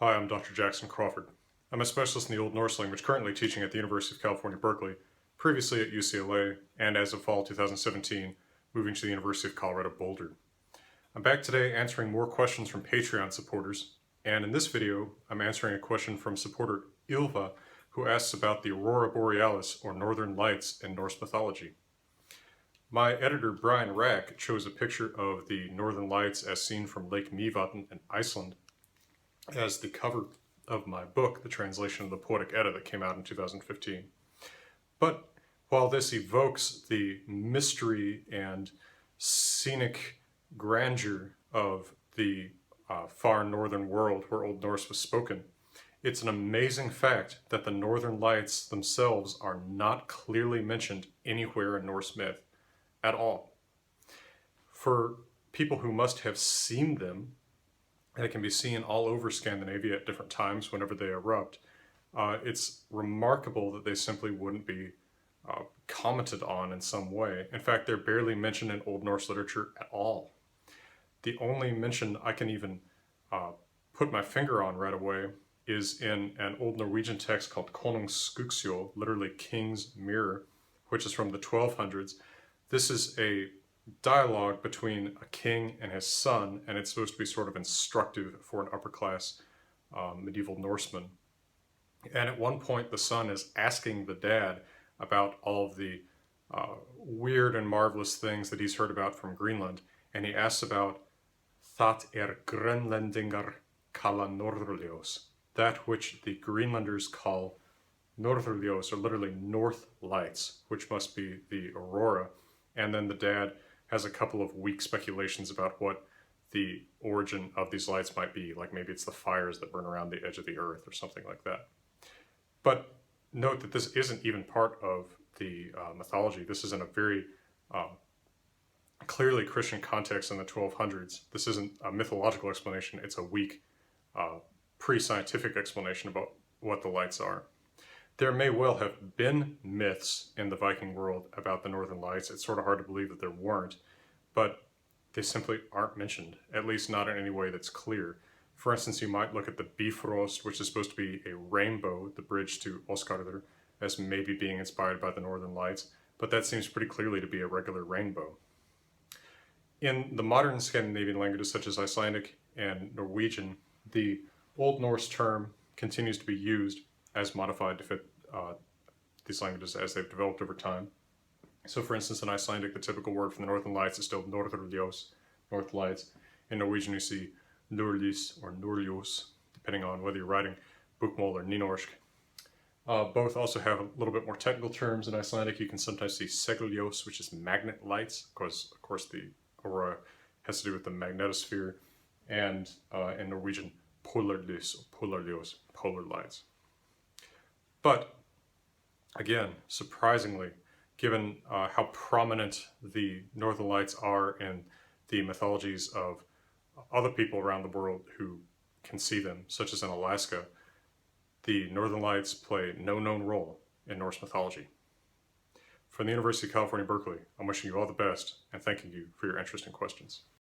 Hi, I'm Dr. Jackson Crawford. I'm a specialist in the Old Norse language currently teaching at the University of California, Berkeley, previously at UCLA, and as of fall 2017, moving to the University of Colorado, Boulder. I'm back today answering more questions from Patreon supporters, and in this video, I'm answering a question from supporter Ylva, who asks about the Aurora Borealis, or Northern Lights, in Norse mythology. My editor, Brian Rack, chose a picture of the Northern Lights as seen from Lake Mývatn in Iceland as the cover of my book, The Translation of the Poetic Edda, that came out in 2015. But while this evokes the mystery and scenic grandeur of the far northern world where Old Norse was spoken, it's an amazing fact that the Northern Lights themselves are not clearly mentioned anywhere in Norse myth at all. For people who must have seen them, they can be seen all over Scandinavia at different times whenever they erupt. It's remarkable that they simply wouldn't be commented on in some way. In fact, they're barely mentioned in Old Norse literature at all. The only mention I can even put my finger on right away is in an Old Norwegian text called Konungs Skugsjol, literally King's Mirror, which is from the 1200s. This is a dialogue between a king and his son, and it's supposed to be sort of instructive for an upper class medieval Norseman. And at one point, the son is asking the dad about all of the weird and marvelous things that he's heard about from Greenland, and he asks about "That Grönlendingar kalla norðurljós," that which the Greenlanders call norðurljós, or literally north lights, which must be the aurora. And then the dad has a couple of weak speculations about what the origin of these lights might be, like maybe it's the fires that burn around the edge of the earth or something like that. But note that this isn't even part of the mythology. This is in a very clearly Christian context in the 1200s. This isn't a mythological explanation, it's a weak pre-scientific explanation about what the lights are. There may well have been myths in the Viking world about the Northern Lights. It's sort of hard to believe that there weren't, but they simply aren't mentioned, at least not in any way that's clear. For instance, you might look at the Bifrost, which is supposed to be a rainbow, the bridge to Oscarður, as maybe being inspired by the Northern Lights, but that seems pretty clearly to be a regular rainbow. In the modern Scandinavian languages such as Icelandic and Norwegian, the Old Norse term continues to be used as modified to fit these languages as they've developed over time. So for instance, in Icelandic, the typical word for the Northern Lights is still norðurljós, north lights. In Norwegian, you see norðljós or norðljós, depending on whether you're writing bokmål or nynorsk. Both also have a little bit more technical terms. In Icelandic, you can sometimes see segiljós, which is magnet lights, because of course the aurora has to do with the magnetosphere, and in Norwegian, polarljós, polar lights. But again, surprisingly, given how prominent the Northern Lights are in the mythologies of other people around the world who can see them, such as in Alaska, the Northern Lights play no known role in Norse mythology. From the University of California, Berkeley, I'm wishing you all the best and thanking you for your interest and questions.